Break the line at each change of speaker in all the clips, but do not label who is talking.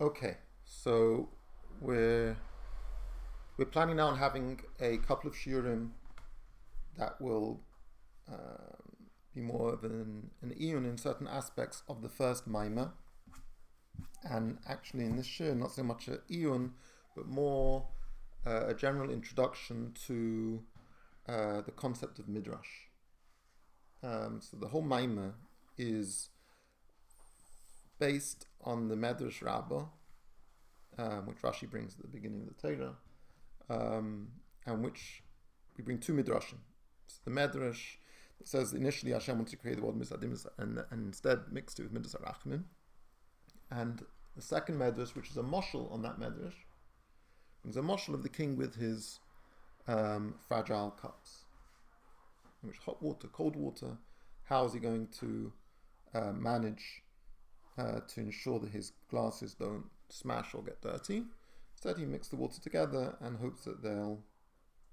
Okay, so we're we're planning now on having a couple of shiurim that will be more of an iyun in certain aspects of the first maimah, and actually in this shiur not so much a iyun, but more a general introduction to the concept of midrash. So the whole maimah is based on the Medrash Rabbah, which Rashi brings at the beginning of the Torah, and which we bring two midrashim. So the Medrash says initially Hashem wanted to create the world misadim and instead mixed it with midas harachmin, and the second Medrash, which is a moshel on that Medrash, brings a moshel of the king with his fragile cups, in which hot water, cold water, how is he going to manage to ensure that his glasses don't smash or get dirty? Instead, he mixes the water together and hopes that they'll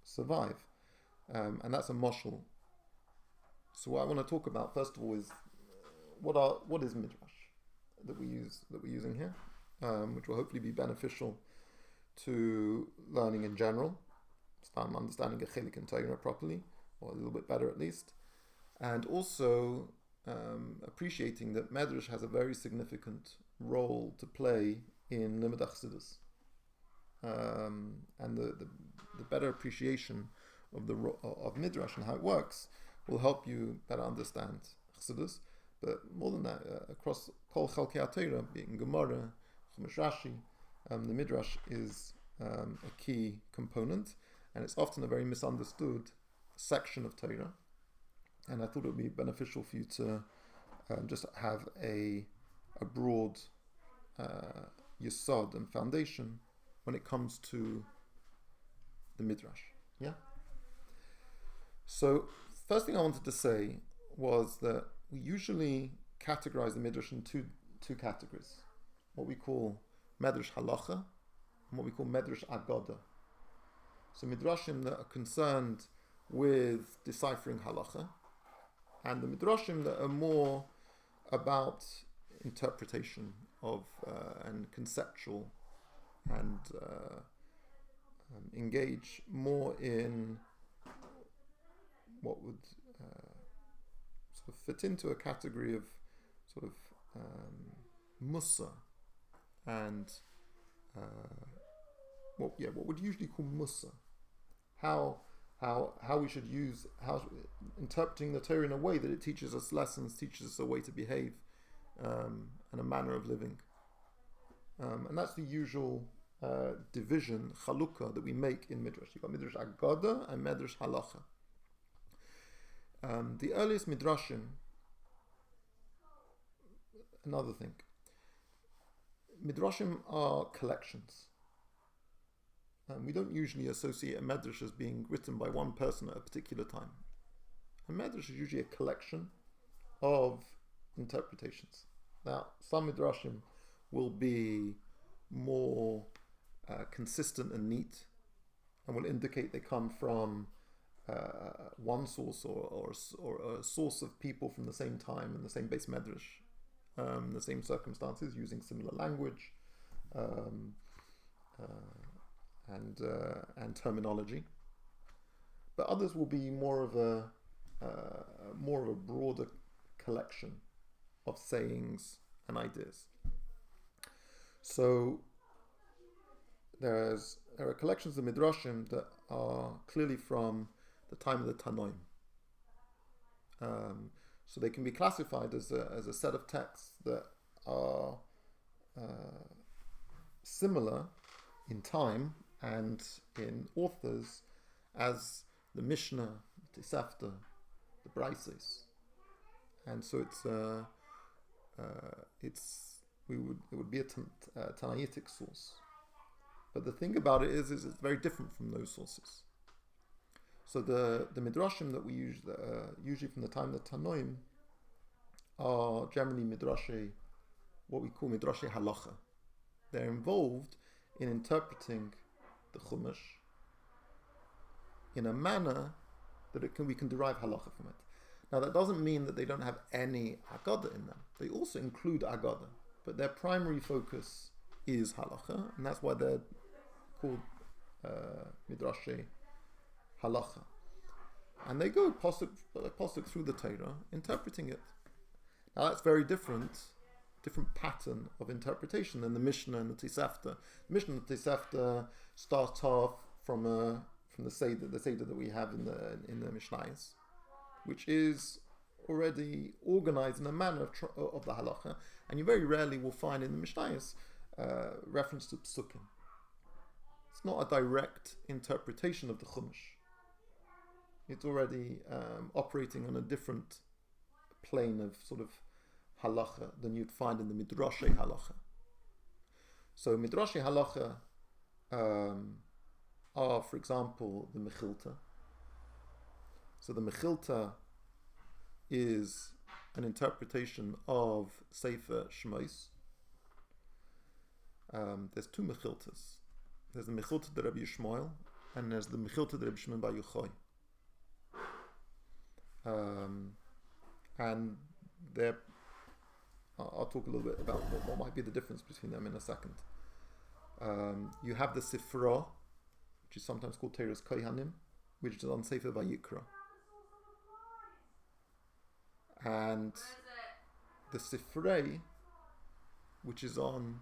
survive. And that's a moshel. So what I want to talk about first of all is what is midrash that we're using here, which will hopefully be beneficial to learning in general, start understanding a chelik and Torah properly, or a little bit better at least, and also appreciating that Medrash has a very significant role to play in Limud Chassidus, and the better appreciation of Midrash and how it works will help you better understand Chassidus. But more than that, across Kol Chalkei Torah, being Gemara, Chumash Rashi, the Midrash is a key component, and it's often a very misunderstood section of Torah. And I thought it would be beneficial for you to just have a broad yesod and foundation when it comes to the midrash. Yeah. So first thing I wanted to say was that we usually categorize the midrash in two categories: what we call medrash halacha and what we call medrash agoda. So midrashim that are concerned with deciphering halacha, and the midrashim that are more about interpretation of and conceptual, and engage more in what would sort of fit into a category of sort of musa and what would usually call musa, how we should use, interpreting the Torah in a way that it teaches us lessons, teaches us a way to behave, and a manner of living. And that's the usual division, chalukah, that we make in Midrash. You've got Midrash Agada and Midrash Halacha. The earliest Midrashim, another thing, Midrashim are collections. We don't usually associate a Medrash as being written by one person at a particular time. A Medrash is usually a collection of interpretations. Now, some Midrashim will be more consistent and neat, and will indicate they come from one source or a source of people from the same time in the same base Medrash, the same circumstances, using similar language and terminology. But others will be more of a broader collection of sayings and ideas. So there are collections of midrashim that are clearly from the time of the Tanoim. So they can be classified as a set of texts that are similar in time and in authors as the Mishnah, the Tosafta, the Braisos, and so it would be a Tanaitic source. But the thing about it is it's very different from those sources. So the midrashim that we use, usually from the time of the Tanoim, are generally midrashe, what we call midrashe halacha. They're involved in interpreting the Chumash in a manner that we can derive halacha from it. Now that doesn't mean that they don't have any agada in them. They also include agada, but their primary focus is halacha, and that's why they're called midrashei halacha. And they go pasuk through the Torah, interpreting it. Now that's very different pattern of interpretation than the Mishnah and the Tosefta. The Mishnah and the Tosefta starts off from the Seder that we have in the Mishnayos, which is already organized in a manner of the halacha, and you very rarely will find in the Mishnayos reference to psukim. It's not a direct interpretation of the Chumash. It's already operating on a different plane of sort of halacha than you'd find in the midrashei halacha. So midrashei halacha are, for example, the mechilta. So the mechilta is an interpretation of Sefer Shmos. There's two mechiltas. There's the mechilta de Rabbi Yishmael, and there's the mechilta de Rabbi Shimon bar Yochai. And I'll talk a little bit about what might be the difference between them in a second. You have the Sifra, which is sometimes called Teres Kohanim, which is on Sefer Vayikra. And the Sifrei, which is on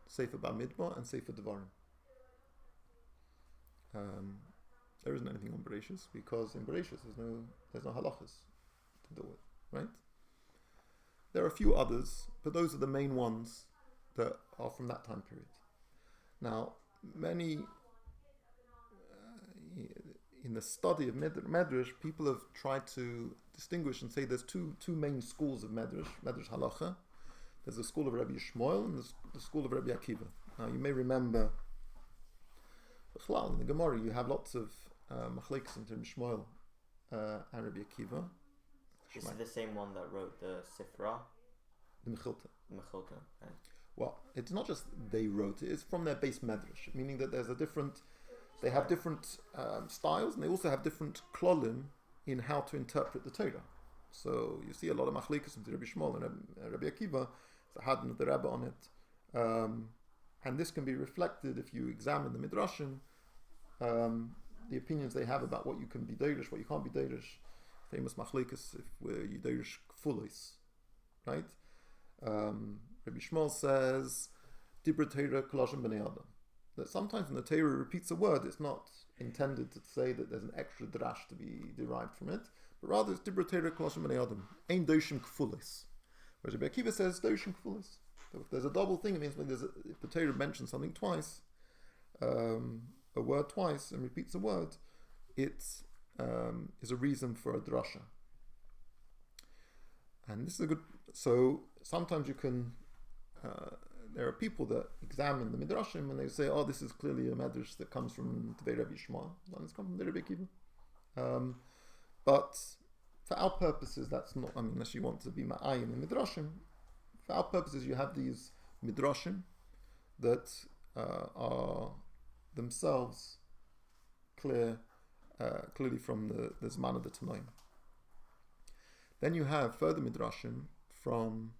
Sefer Bamidbar and Sefer Devarim. There isn't anything on Bereshis, because in Bereshis there's no halachas to deal with, right? There are a few others, but those are the main ones that are from that time period. Now, many in the study of Medrash, people have tried to distinguish and say there's two main schools of Medrash halacha. There's the school of Rabbi Yishmael and the school of Rabbi Akiva. Now, you may remember, in the Gemara, you have lots of machlekes between Yishmael and Rabbi Akiva.
This is the same one that wrote the Sifra?
The Mechilta.
Okay.
Well, it's not just they wrote it, it's from their base Medrash, meaning that they have different styles, and they also have different klolim in how to interpret the Torah. So you see a lot of machlekes between Rabbi Yishmael and Rabbi Akiva, the Hadron of the Rebbe on it. And this can be reflected if you examine the Midrashim, the opinions they have about what you can be Deirish, what you can't be Deirish. Famous machlekes if you Deirish kfulis, right? Rabbi Shmuel says, Dibra Torah Kolashim B'nei Adam. That sometimes when the Torah repeats a word, it's not intended to say that there's an extra drash to be derived from it, but rather it's Dibra Torah Kolashim B'nei Adam. Ein Doshim Kfulis. Whereas Rabbi Akiva says Doshim Kfulis. So if there's a double thing, it means if the Torah mentions something twice, a word twice, and repeats a word, it is a reason for a drasha. And this is a good. So sometimes you can. There are people that examine the midrashim and they say, "Oh, this is clearly a midrash that comes from Tvei Rabbi Yishmael, and it's come from the Rabbi Akiva." But for our purposes, that's not. I mean, unless you want to be ma'ayin in midrashim, for our purposes, you have these midrashim that are themselves clearly from the Zman of the Tanoim. Then you have further midrashim from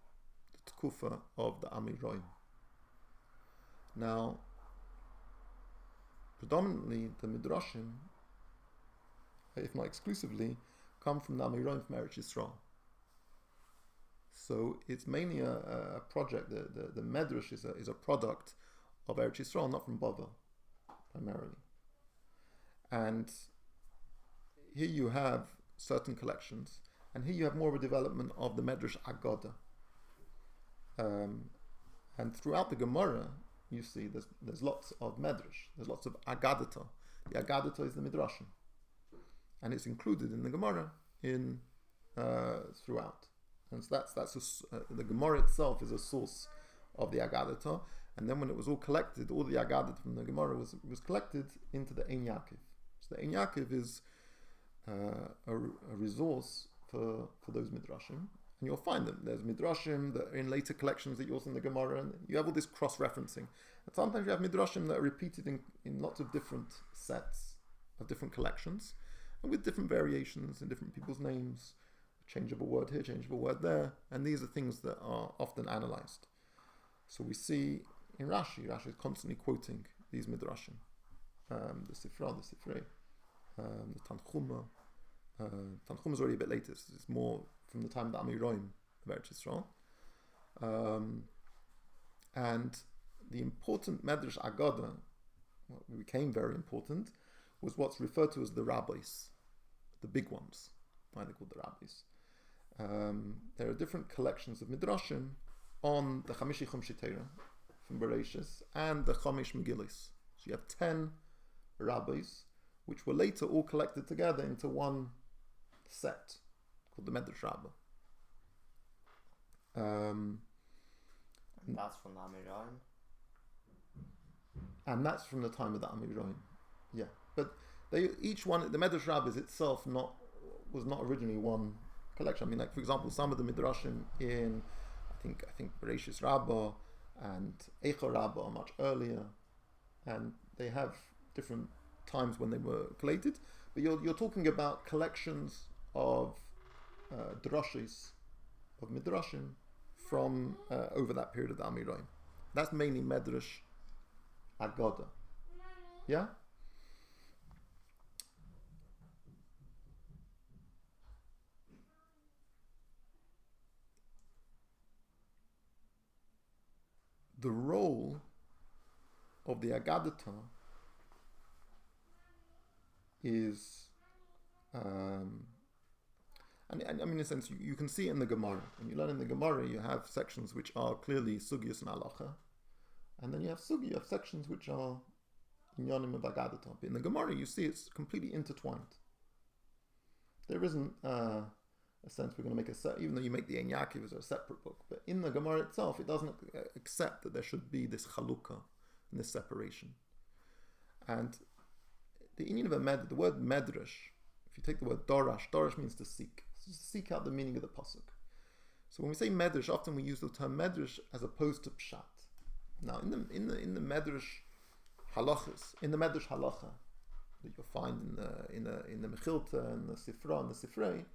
the Tkufa of the Amiroim. Now, predominantly the midrashim, if not exclusively, come from the Amiroim from Eretz Yisrael. So it's mainly a project. The medrash is a product of Eretz Yisrael, not from Bavel, primarily. And here you have certain collections, and here you have more of a development of the Medrash Agada. And throughout the Gemara, you see there's lots of Medrash, there's lots of Agadata. The Agadata is the Midrashim, and it's included in the Gemara throughout. And so that's the Gemara itself is a source of the Agadata. And then when it was all collected, all the Agadata from the Gemara was collected into the Ein Yaakov. So the Ein Yaakov is a resource for those midrashim, and you'll find them. There's midrashim that are in later collections that you also in the Gemara, and you have all this cross-referencing. And sometimes you have midrashim that are repeated in lots of different sets of different collections, and with different variations and different people's names, change of a word here, change of a word there, and these are things that are often analyzed. So we see in Rashi. Rashi is constantly quoting these midrashim, the Sifra, the Sifrei, the Tanchuma. Tanchuma is already a bit later. It's more from the time of the Amiroim of Eretz Yisrael. And the important Medrash Agada, what became very important, was what's referred to as the rabbis, the big ones. Why are they called the rabbis? There are different collections of midrashim on the Chamishi Chumshi Torah from Bereshis and the Chamish Megillis. So you have 10 rabbis, which were later all collected together into one set called the Medrash Rabbah.
That's from the Amiroim.
And that's from the time of the Amiroim. Yeah, but they each one, the Medrash Rabbah itself was not originally one collection. I mean, like for example, some of the midrashim in I think Bereshis Rabbah and Eicha Rabbah are much earlier, and they have different times when they were collated. But you're talking about collections of drashis, of midrashim from over that period of the Amiroim. That's mainly Medrash Agada. Yeah? The role of the Agadata is, and I mean, in a sense, you can see it in the Gemara. When you learn in the Gemara, you have sections which are clearly Sugyas and Halacha, and then you have sections which are Inyanim of Agadata. But in the Gemara, you see it's completely intertwined. There isn't a sense we're going to make even though you make the Ein Yaakov as a separate book, but in the Gemara itself, it doesn't accept that there should be this chalukah and this separation. And the Inyan of the word medrash, if you take the word dorash means to seek. So to seek out the meaning of the pasuk. So when we say medrash, often we use the term medrash as opposed to pshat. Now in the medrash halachas, in the medrash halacha that you'll find in the Mechilta and the Sifra and the Sifrei,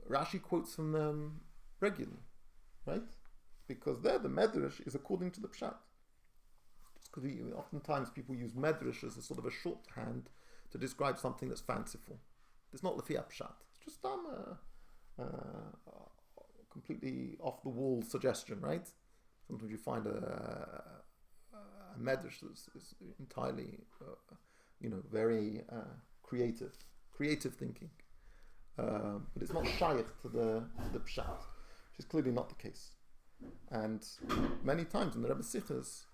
Rashi quotes from them regularly, right? Because there the medrash is according to the pshat. Just because oftentimes people use medrash as a sort of a shorthand to describe something that's fanciful. It's not lefia pshat. It's just a completely off the wall suggestion, right? Sometimes you find a medrash that's is entirely, very creative thinking. But it's not shaykh to the pshat, which is clearly not the case. And many times in the Rebbe Sichas,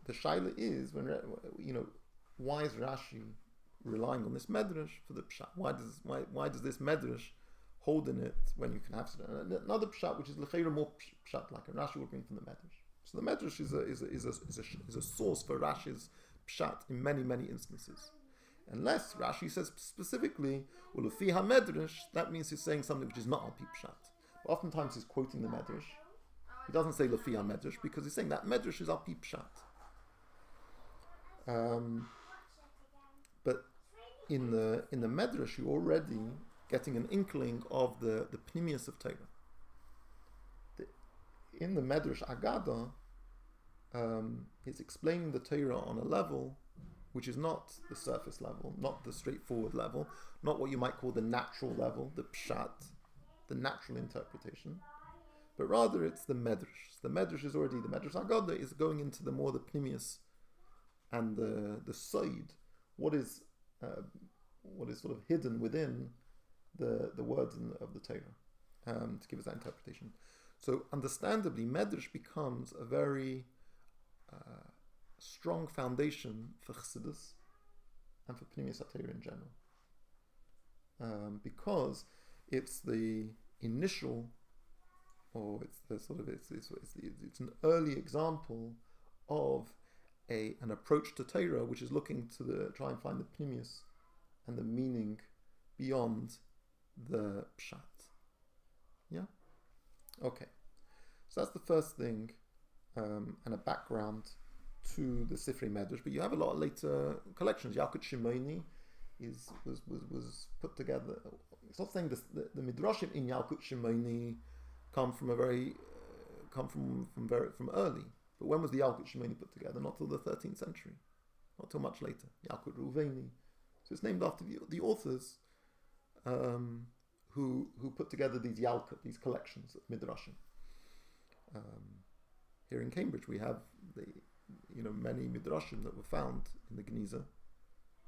the shaila is why is Rashi relying on this medrash for the pshat? Why does this medrash hold in it when you can have another pshat which is l'cheira more pshat, like a Rashi would bring from the medrash? So the medrash is a source for Rashi's pshat in many instances. Unless Rashi says specifically, well, Lefi HaMedrash, that means he's saying something which is not Al-Pi Pshat. But oftentimes he's quoting the Medrash. He doesn't say Lefi HaMedrash because he's saying that Medrash is Al-Pi Pshat. But in the Medrash, you're already getting an inkling of the Pnimius of Torah. In the Medrash Agada, it's explaining the Torah on a level which is not the surface level, not the straightforward level, not what you might call the natural level, the pshat, the natural interpretation, but rather it's the medrash. The medrash is already, the medrash Agada is going into the more the pnimius and the soid, what is sort of hidden within the words of the Torah, to give us that interpretation. So understandably, medrash becomes a very strong foundation for Chassidus and for Pnimius HaTorah in general, because it's the initial, or it's the sort of it's an early example of an approach to Torah which is looking to try and find the Pnimius and the meaning beyond the pshat. Yeah. Okay. So that's the first thing, and a background to the Sifrei Medrash, but you have a lot of later collections. Yalkut Shimoni was put together. It's not saying the midrashim in Yalkut Shimoni come from early, But when was the Yalkut Shimoni put together? Not till the 13th century, not till much later. Yalkut Reuven Leigh. So it's named after the authors who put together these Yalkut, these collections of Midrashim. Here in Cambridge, we have many Midrashim that were found in the Geniza.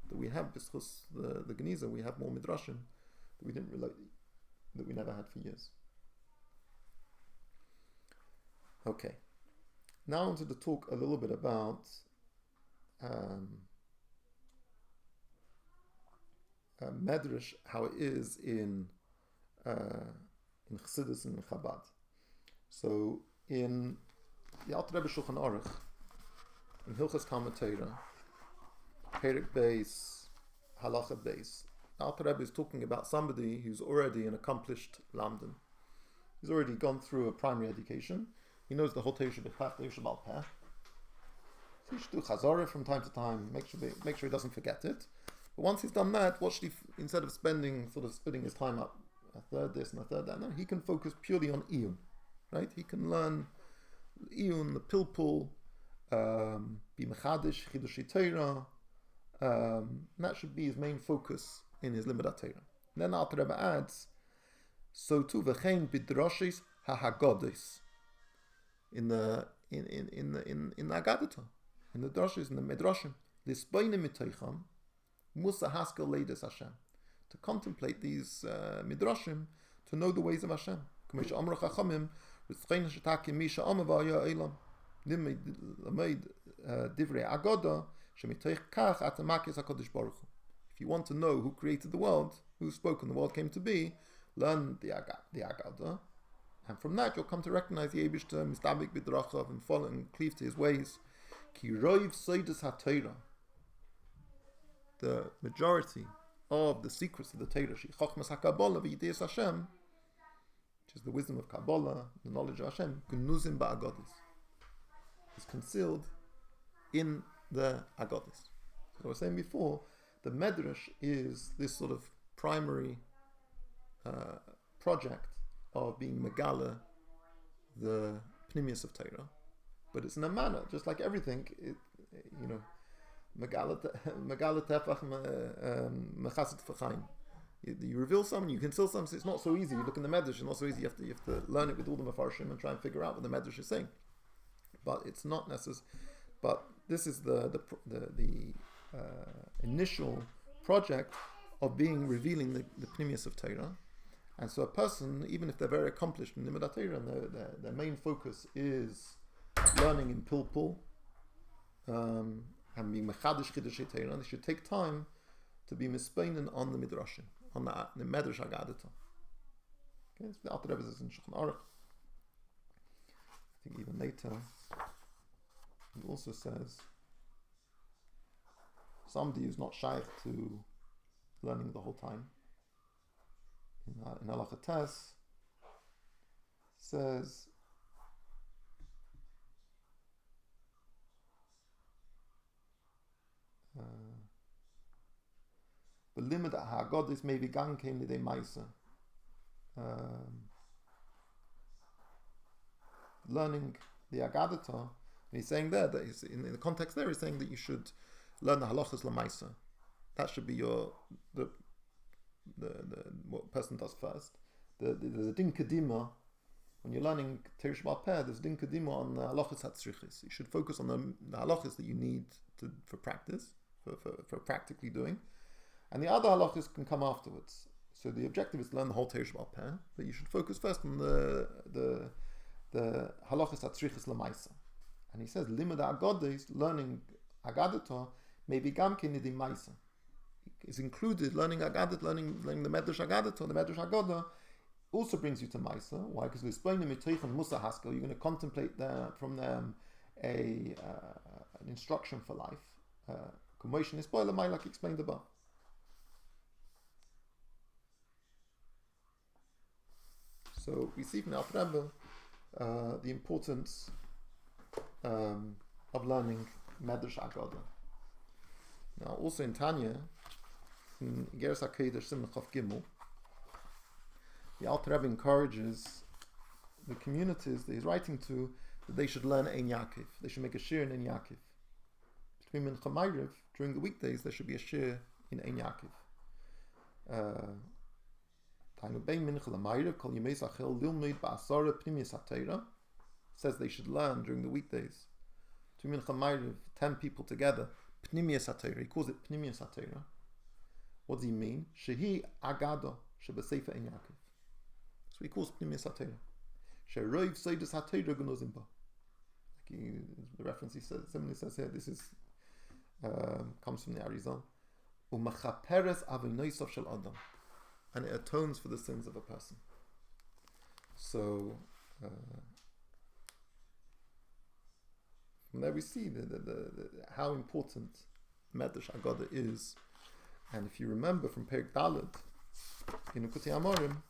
That we have the Geniza, we have more Midrashim that we didn't relate, that we never had for years. Okay, now I wanted to talk a little bit about Medrash, how it is in Chassidus and Chabad. So in the Alter Rebbe Shulchan Aruch, in Hilchas Talmud Torah, Perek Beis, Halacha Beis, Alter Rebbe is talking about somebody who's already an accomplished lamdan. He's already gone through a primary education. He knows the whole Torah Shebechaf, Torah Shebal Peh. So he should do Chazorah from time to time, make sure he doesn't forget it. But once he's done that, instead of splitting his time up, a third this and a third that, no, he can focus purely on Iyun, right? He can learn Iyun, the Pilpul, be Mechadish, Chidushi Torah, and that should be his main focus in his Limud Torah. Then Alter Rebbe adds, so too v'chein b'drashis ha'hagodis, in the Agadah, in the drashis, in the Midrashim, l'sbayne mitoicham musa haskel leides Hashem, to contemplate these Midrashim, to know the ways of Hashem. K'mei she'amru chachamim v'tchein shetaki mi she'amar v'aya eilam limed lamed divrei Agadah shemitoich kach atamakis HaKadosh Baruch Hu. If you want to know who created the world, who spoke and the world came to be, learn the Agadah, and from that you'll come to recognize the Eibishter, Mistabik B'drachav, and follow and cleave to his ways. Ki roiv soides HaTorah, the majority of the secrets of the Torah, Shi Chochmas HaKabbalah V'Yideyas Hashem, which is the wisdom of Kabbalah, the knowledge of Hashem, Gnuzim Ba'agodis, is concealed in the Agodis. So I was saying before, the Medrash is this sort of primary project of being Megala, the Pnimius of Torah, but it's in a manner, just like everything, Megala Tefach Mechasit Fachayim. You reveal something, you conceal something. It's not so easy. You look in the Medrash, it's not so easy. You have to learn it with all the Mefarshim and try and figure out what the Medrash is saying. But it's not necessary. But this is the initial project of revealing the Pnimius of Torah. And so a person, even if they're very accomplished in Limud Torah, and their main focus is learning in Pilpul, and being Mechadish Chidushei Torah, they should take time to be mispeinen on the Midrashim, on the Medrash Agadah. Okay, so the Alter Rebbe is in Shulchan Aruch. I think even later, he also says, somebody who's not shaykh to learning the whole time, in Halacha Tes, says, the limit of Haggadis may be gankein lidei Maisa. Learning the Agadah, and he's saying there that in the context there, he's saying that you should learn the halachas lamaisa. That should be the what a person does first. The din kedima, when you're learning Torah Shebal Peh, there's din kedima on the halachas hatzrichis. You should focus on the halachas that you need for practice, for practically doing, and the other halachas can come afterwards. So the objective is to learn the whole Torah Shebal Peh, but you should focus first on the halachas hatzrichis lamaisa. And he says limud Agadah, learning Agadah, maybe gamkin idim maisa. Is included learning Agadah, learning the Medrash Agadah, the Medrash Agadah also brings you to Maisa. Why? Because we're explaining Mitoichon Musa Haskel. You're going to contemplate from them an instruction for life. Commotion is spoiler, like explained above. So we see from Alter Rebbe the importance of learning Medrash Agadah. Now, also in Tanya, in Geras HaKodesh Simon Chaf Gimel, the Alter Rebbe encourages the communities that he's writing to, that they should learn Ein Yaakov. They should make a shir in Ein Yaakov. Between Mincha Ma'ariv, during the weekdays, there should be a shir in Ein Yaakov. Says they should learn during the weekdays. To Mincha Ma'ariv, 10 people together. Pnimiyas HaTorah. He calls it Pnimiyas HaTorah. What does he mean? Shehi Agado Shebesefer Ein Yaakov. So he calls Pnimiyas HaTorah. Sheroiv Seidas HaTorah Gunozimba. The reference he says, similarly says here, this is comes from the Arizal. Umachaperes Avinoisav Shel Adam. And it atones for the sins of a person. So from there we see the how important Medrash Agada is. And if you remember from Perek Daled in Ukutei Amorim,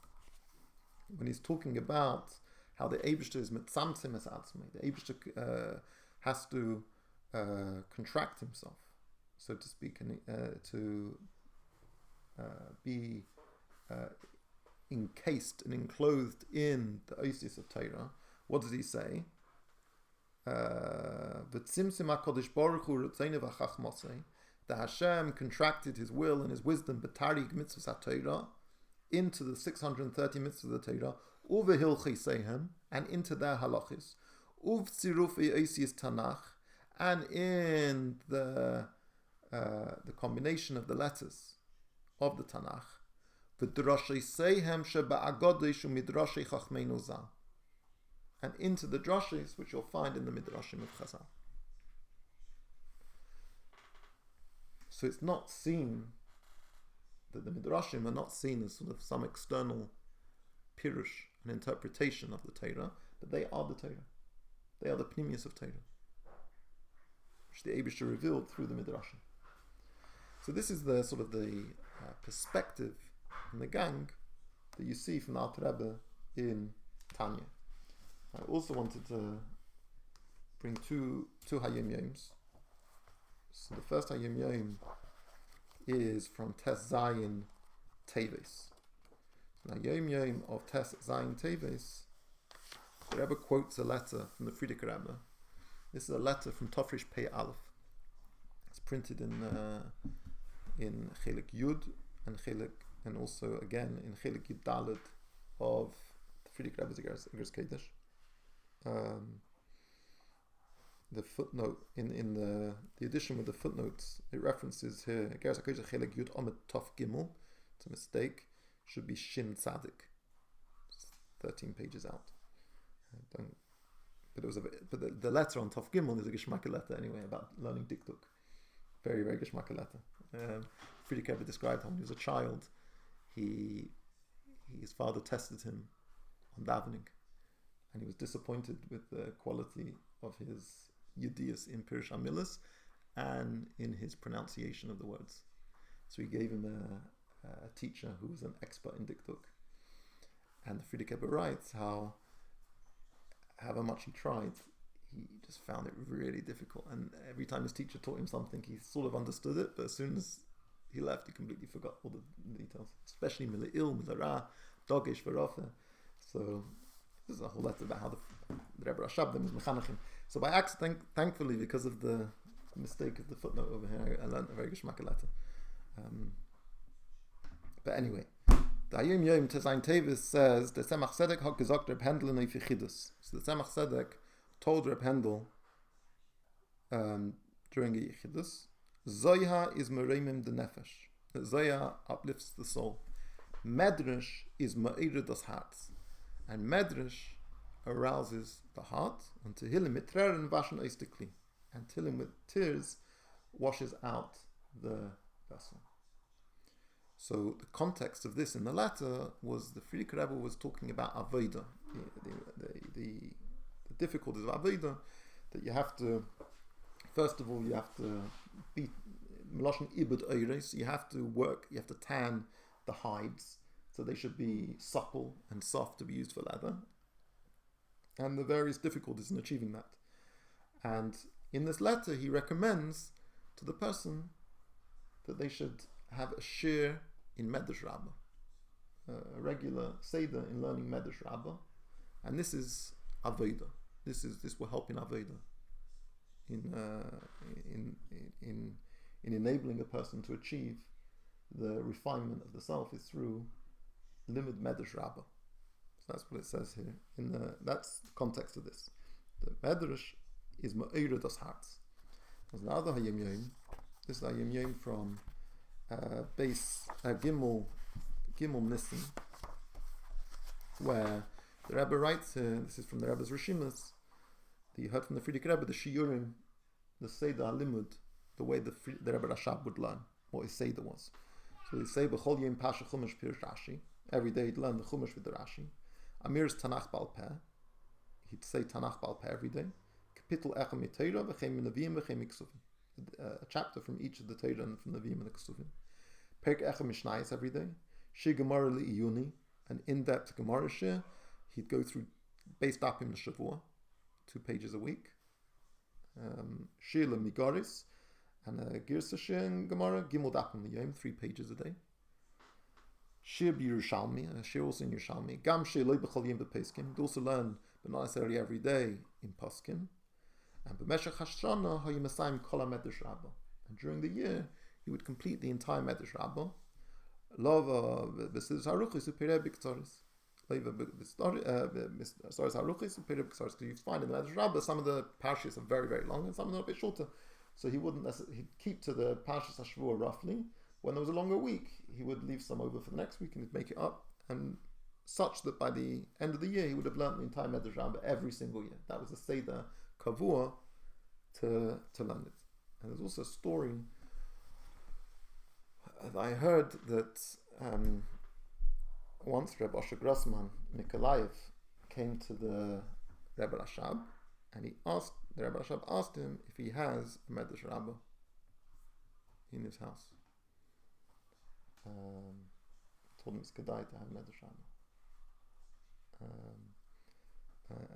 when he's talking about how the Eibishter is mitzamtzim es atzmei, the Eibishter has to contract himself, so to speak, and to be encased and enclosed in the Oisius of Torah. What does he say? V'tzimtzim HaKadosh Baruch Hu Ritzonei v'chachmosei, that Hashem contracted His will and His wisdom, b'tarig mitzvahs HaTorah, into the 630 mitzvahs of the Torah, uvehilchoseihem, and into their halachis, uvtzirufei Oisius Tanakh, and in the combination of the letters of the Tanakh, v'drashoseihem sheba'agodesh u'midrashei chachmeinu zal, and into the drashes which you'll find in the midrashim of Chazal. So it's not seen that the midrashim are not seen as sort of some external pirush, an interpretation of the Torah, but they are the Torah. They are the pnimius of Torah, which the Eibishter revealed through the midrashim. So this is the sort of the perspective and the gang that you see from the Alter Rebbe in Tanya. I also wanted to bring two Hayom Yoms. So the first Hayom Yom is from Tes Zayin Teves. Now Hayom Yom of Tes Zayin Teves, the Rebbe quotes a letter from the Frierdiker Rebbe. This is a letter from Tofresh Pei Aleph. It's printed in Chelik Yud and also again in Chelik Yud Daled of the Frierdiker Rebbe's Igros Kodesh. The footnote in the edition with the footnotes, it references here Igros Kodesh Chelik Yud Omet Tov Gimel. It's a mistake. Should be Shin Tzadik. It's 13 pages out. But the letter on Tov Gimel is a Geshmaka letter anyway about learning Dikduk. Very, very Geshmaka letter. Frierdiker Rebbe described how when he was a child, his father tested him on davening, and he was disappointed with the quality of his Yedias in Pirush HaMilas and in his pronunciation of the words. So he gave him a teacher who was an expert in Dikduk. And the Frierdiker Rebbe writes how however much he tried, he just found it really difficult. And every time his teacher taught him something, he sort of understood it, but as soon as he left, he completely forgot all the details, especially Mila'il, Milara, Dogesh, Verofa. So this is a whole letter about how the Rebbe Rashabdim is mechanachim. So by accident, thankfully, because of the mistake of the footnote over here, I learned a very Geshmaka letter. But anyway, the Hayom Yom Tezayin Tevis says the Tzemach Tzedek hat gesagt Reb Hendel in Eifichidus. So the Tzemach Tzedek told Reb Hendel during a Yichidus, Zoya is mereimim the nefesh. Zoya uplifts the soul. Medrash is me'ered das Herz, and Medrash arouses the heart. And Tehillim mit Treren waschen eistikli, and Tehillim with tears washes out the vessel. So the context of this in the letter was the Frierdiker Rebbe was talking about Avodah, the difficulties of Avodah, that you have to, first of all, you have to be Meloshen Ibud Eires, you have to work, you have to tan the hides, so they should be supple and soft to be used for leather, and the various difficulties in achieving that. And in this letter, he recommends to the person that they should have a shir in Medrash Rabbah, a regular seder in learning Medrash Rabbah, And this is Aveda. This will help in Aveda. In enabling a person to achieve the refinement of the self is through limud medrash rabbah. So that's what it says here. That's the context of this. The medrash is ma'ira das hearts. There's another hayim yom. This is hayim yom from base Gimel Nissen, where the Rebbe writes here. This is from the Rebbe's Rishimas. You heard from the Frierdiker Rebbe the Shiurim, the Seder Halimud, the way the Rebbe Rashab would learn what his Seder was. So he'd say B'chol Yom Pasha Chumash Pirush Rashi. Every day he'd learn the Chumash with the Rashi. Amir's Tanakh Bal Peh. He'd say Tanakh Bal Peh every day. Kapitel Echem Yiteira V'chem Neviim V'chem Iksuvim. A chapter from each of the Torah and from the Neviim and the Ksuvim. Perk Echem Mishnayos every day. Shi Gemara Li'iyuni, an in-depth Gemara shir. He'd go through based Dapim L'Shavua, 2 pages a week. Shir L'Migaris, and a Girsa shir in Gemara, Gimel Dapim L'Yom, 3 pages a day. Shir B'Yerushalmi, a shir also in Yerushalmi. Gam Shir Lo B'chol Yom B'Peskim. He'd also learn, but not necessarily every day, in Paskim. And B'Meshach Hashanah Hayu Masayim Kol HaMedrash Rabbah. And during the year, he would complete the entire Medrash Rabbah. Lova V'Sidus Haruchis U'Pereh B'Ketzaris. Because you find in the Medrash Rabbah some of the parashas are very, very long and some of them are a bit shorter. So he wouldn't necessarily, he'd keep to the parashas Hashvuah roughly. When there was a longer week, he would leave some over for the next week and he'd make it up, and such that by the end of the year he would have learned the entire Medrash Rabbah every single year. That was a Seder Kavua to learn it. And there's also a story I heard that once Rebbe Osher Grossman Nikolaev came to the Rebbe Rashab, and the Rebbe Rashab asked him if he has a Medrash Rabbah in his house. Told him it's kedai to have a Medrash Rabbah.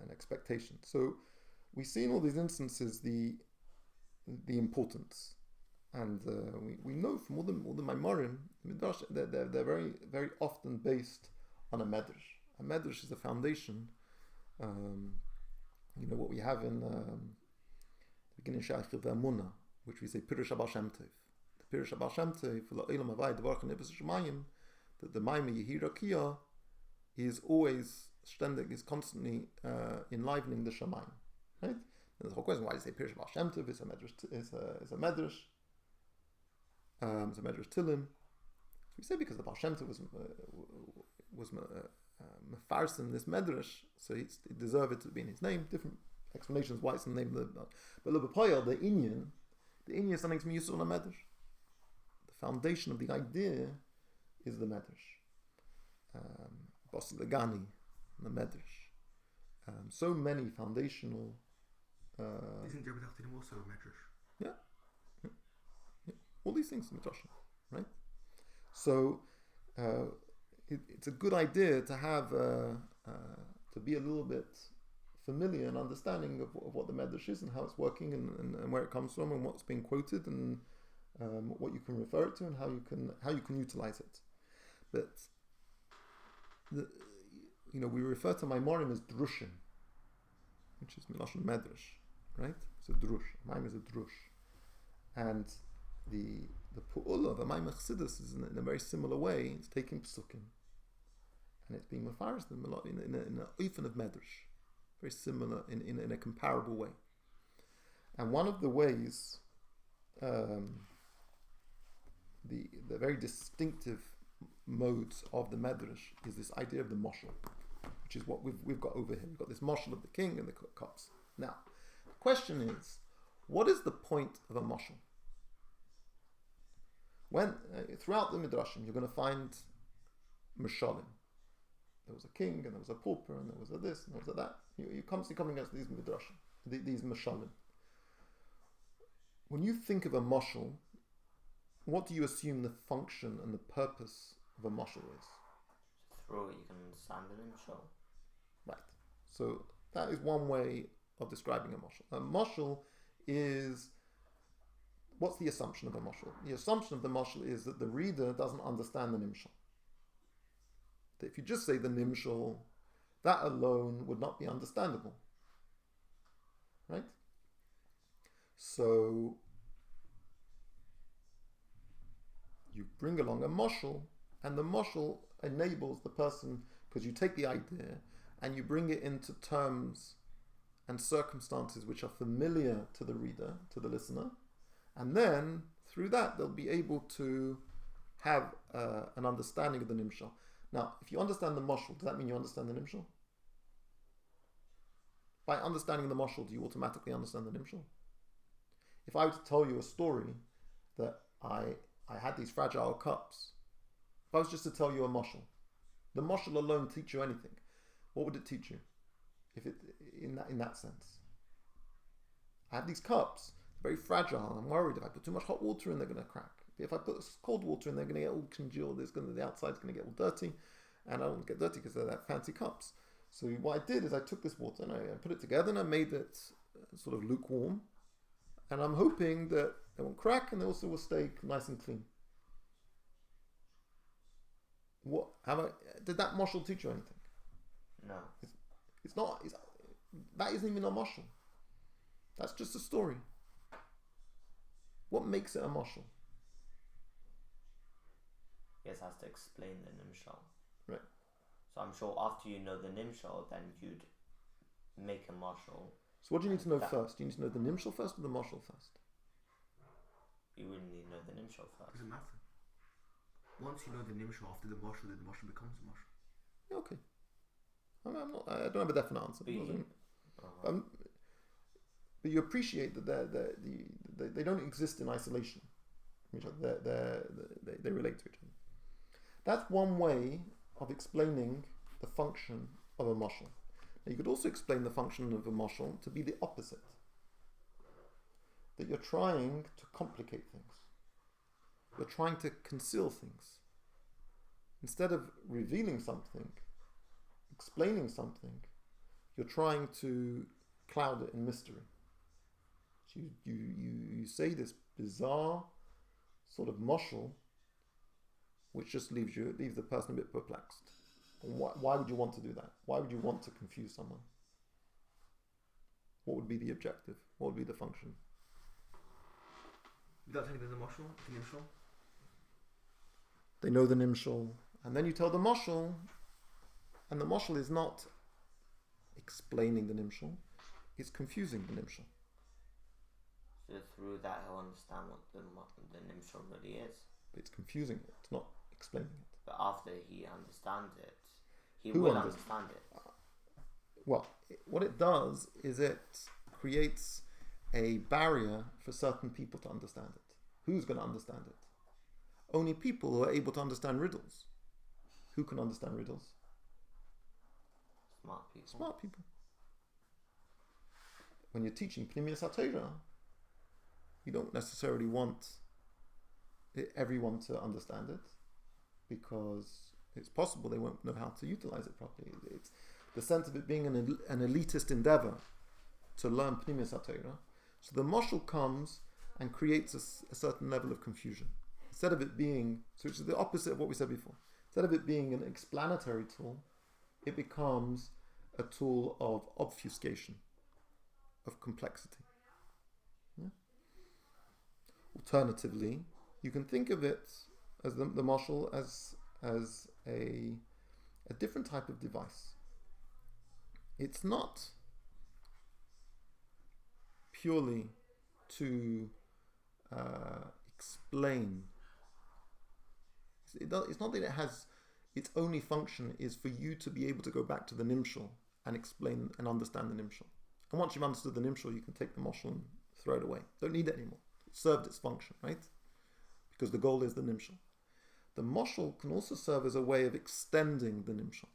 An expectation. So we see in all these instances the importance. And we know from all the Maimorim, they're very, very often based on a medrash. A medrash is a foundation. What we have in the beginning of Sha'achil Ve'amunah, which we say Pirush Abal Shem Tov. The Pirush Abal Shem Tov, L'Olam Havai Devarch Nefesh Shemayim, that the Maimah Yehira Kiyah is always ständig, is constantly enlivening the Shemayim. Right? And the whole question: why do you say Pirush Abal Shem Tov? It's a medrash. It's a medrash. It's a Medrash Tilim. We say because the Baal Shem Tov was mefarsim this Medrash, so he deserved it to be in his name. Different explanations why it's in the name of the. But L'Bepoyel, the Inyan is something to be used on a Medrash. The foundation of the idea is the Medrash. Bossi Legani, the Medrash. So many foundational.
Isn't Rebbe Dr Reuven also a Medrash?
Yeah. All these things in Midrashim, right? So it's a good idea to have to be a little bit familiar and understanding of what the Medrash is and how it's working and where it comes from and what's being quoted and what you can refer it to and how you can utilize it. But we refer to Maimorim as drushim, which is Milashon Medrash, right? It's a drush. Maim is a drush, and the pu'ula of a Maimah Chassidus is in a very similar way. It's taking psukim and it's being mefaris them a lot in an oifen of medrash, very similar in a comparable way. And one of the ways, the very distinctive modes of the medrash is this idea of the moshel, which is what we've got over here. We've got this moshel of the king and the cups. Now, the question is, what is the point of a moshel? When throughout the midrashim you're going to find mishalim. There was a king and there was a pauper and there was a this and there was a that. You constantly coming against these midrashim, these mishalim. When you think of a moshel, what do you assume the function and the purpose of a moshel is?
Throw it, you can stand it in Shel.
Right. So that is one way of describing a moshel. A moshel is. What's the assumption of a moshel? The assumption of the moshel is that the reader doesn't understand the nimshal. That if you just say the nimshal, that alone would not be understandable. Right? So you bring along a mashal, and the mashal enables the person, because you take the idea and you bring it into terms and circumstances which are familiar to the reader, to the listener, and then through that they'll be able to have an understanding of the nimshal. Now, if you understand the mashal, does that mean you understand the nimshal? By understanding the mashal, do you automatically understand the nimshal? If I were to tell you a story that I had these fragile cups, if I was just to tell you a mashal, the mashal alone teach you anything, what would it teach you? If it in that sense, I have these cups, very fragile. I'm worried if I put too much hot water in, they're going to crack. If I put cold water in, they're going to get all congealed. The outside's going to get all dirty, and I don't want to get dirty because they're that fancy cups. So what I did is I took this water and I put it together and I made it sort of lukewarm, and I'm hoping that they won't crack and they also will stay nice and clean. Did that mashal teach you anything?
No.
It's not. That isn't even a mashal. That's just a story. What makes it a mashal?
Yes, has to explain the nimshal.
Right.
So I'm sure after you know the nimshal, then you'd make a mashal.
So what do you need to know first? Do you need to know the nimshal first or the mashal first?
You wouldn't need to know the nimshal first.
Doesn't matter. Once you know the nimshal after the mashal, then the mashal becomes a mashal.
Yeah, okay. I don't have a definite answer. But you appreciate that they don't exist in isolation. They relate to each other. That's one way of explaining the function of a mashal. Now, you could also explain the function of a mashal to be the opposite. That you're trying to complicate things. You're trying to conceal things. Instead of revealing something, explaining something, you're trying to cloud it in mystery. So you say this bizarre sort of mashal, which just leaves the person a bit perplexed. And why would you want to do that? Why would you want to confuse someone? What would be the objective? What would be the function?
Without telling them the mashal, the nimshal?
They know the nimshal, and then you tell the mashal, and the mashal is not explaining the nimshal, it's confusing the nimshal.
So through that he'll understand what the nimshal really is.
But it's confusing it, it's not explaining it.
But after he understands it, he will understand it.
What it does is it creates a barrier for certain people to understand it. Who's going to understand it? Only people who are able to understand riddles. Who can understand riddles? Smart people. When you're teaching Pnimiyas HaTorah, you don't necessarily want everyone to understand it, because it's possible they won't know how to utilize it properly. It's the sense of it being an elitist endeavor to learn Pnimiyas HaTorah. So the mashal comes and creates a certain level of confusion. Instead of it being, so which is the opposite of what we said before, instead of it being an explanatory tool, it becomes a tool of obfuscation, of complexity. Yeah? Alternatively, you can think of it as the mashal as a different type of device. It's not purely to explain. It's not that it has its only function is for you to be able to go back to the nimshal and explain and understand the nimshal. And once you've understood the nimshal, you can take the mashal and throw it away. Don't need it anymore. It served its function, right? Because the goal is the nimshal. The mashal can also serve as a way of extending the nimshal,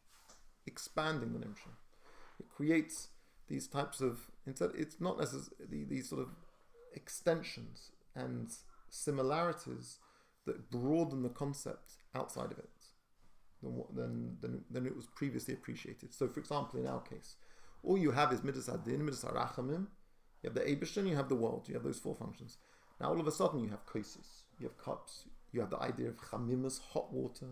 expanding the nimshal. It creates these types of, it's not necessarily these sort of extensions and similarities that broaden the concept outside of it than it was previously appreciated. So, for example, in our case, all you have is Midas Adin, Midas Arachamim, you have the Eibishter, you have the world, you have those four functions. Now all of a sudden you have kaisis, you have cups, you have the idea of chamimus, hot water,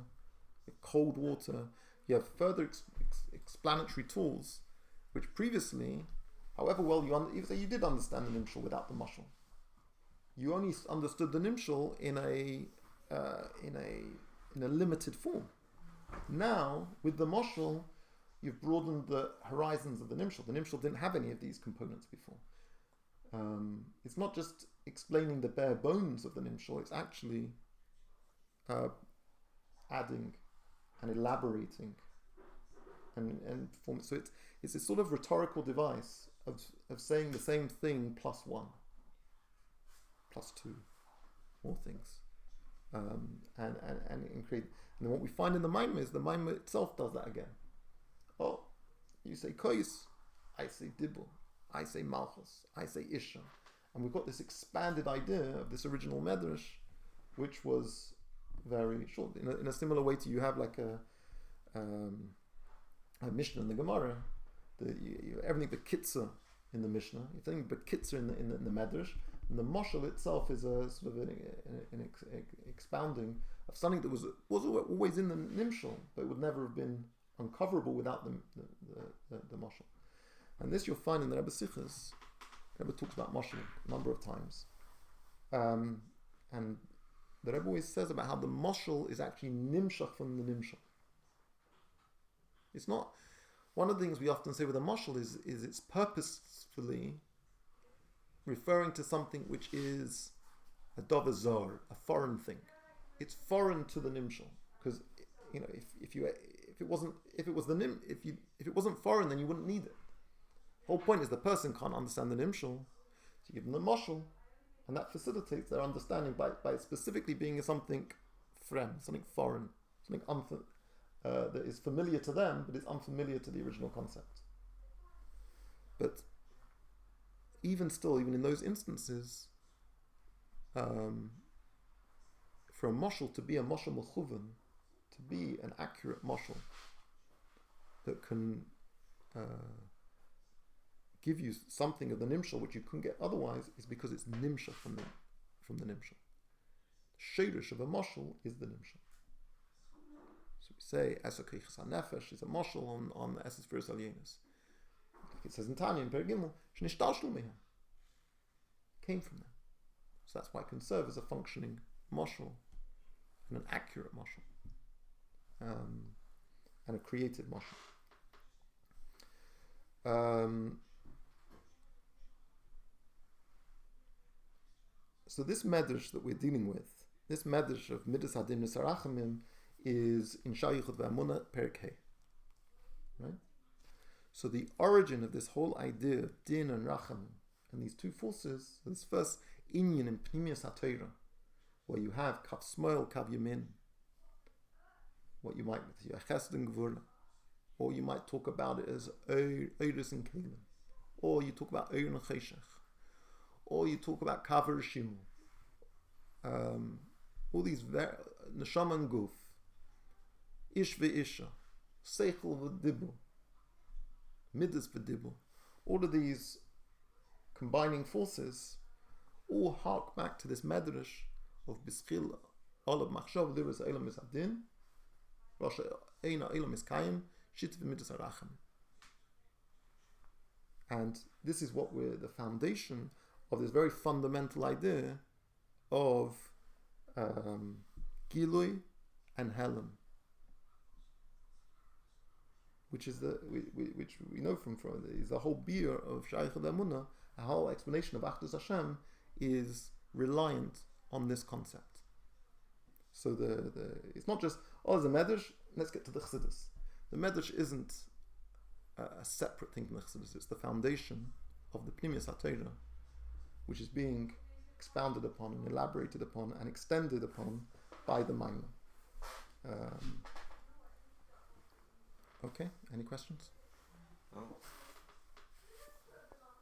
you have cold water, you have further explanatory tools, which previously, however well you say you did understand the nimshal without the mashal. You only understood the nimshal in a limited form. Now, with the mashal, you've broadened the horizons of the nimshal. The nimshal didn't have any of these components before. It's not just explaining the bare bones of the nimshal, it's actually adding and elaborating and form. So it's a sort of rhetorical device of saying the same thing plus one, plus two, more things, and create. And then what we find in the Maimah is the Maimah itself does that again. Oh, you say kois, I say dibul, I say malchus, I say isha, and we've got this expanded idea of this original medrash, which was very short. In a similar way to you have like a Mishnah in the Gemara, everything but kitzur in the Mishnah, everything but kitzur in the medrash, and the moshel itself is a sort of an expounding of something that was always in the nimshal, but it would never have been uncoverable without the moshel. And this you'll find in the Rebbe Sichos. The Rebbe talks about moshel a number of times, and the Rebbe always says about how the moshel is actually nimshach from the nimshal. It's not. One of the things we often say with a moshel is it's purposefully referring to something which is a dover zor, a foreign thing. It's foreign to the nimshal, because if it wasn't foreign, then you wouldn't need it. The whole point is the person can't understand the nimshal, so you give them the moshel, and that facilitates their understanding by specifically being something fremd, something foreign, something that is familiar to them, but is unfamiliar to the original concept. But even in those instances, for a moshel to be a moshel mechuven, to be an accurate moshel that can give you something of the nimshal which you couldn't get otherwise, is because it's nimshal from the nimshal. The shirish of a moshel is the nimshal. So we say Esakich Nefesh is a moshel on the Eses Firis Alienis. It says in Tanya in Perigimel, Shnishtalshlu meha, came from them. So that's why it can serve as a functioning moshel and an accurate moshel, and a created moshel. So this medrash that we're dealing with, this medrash of Midas Hadim Nisarachamim, is in Shal Yichud Ve'amunah Perek Hey. Right? So the origin of this whole idea of din and rachamim and these two forces, this first inyan in Pnimius HaTorah, where you have Kav Smoil, Kav Yamin, what you might with Chesed and Gvura, or you might talk about it as Eiris and Kalim, or you talk about Eir and Cheshech, or you talk about Kav Rishimu, all these Neshama and Guf, Ish ve'isha, Seichel v'dibur, Midas v'dibur, all of these combining forces all hark back to this medrash of Bischil Olav Machshav Liras Eilam Misadin, Rosh Eina Eilam Miskayim, Shit v'Midas Arachim. And this is what we're the foundation of this very fundamental idea of Gilui and Helam, which is which we know from is the whole beer of Shaykh al-Amunah. A whole explanation of Achdus Hashem is reliant on this concept. So it's not just there's a medrash, let's get to the Chassidus. The medrash isn't a separate thing from the Chassidus. It's the foundation of the Pnimius HaTorah, which is being expounded upon and elaborated upon and extended upon by the Maimah. Okay, any questions?
No.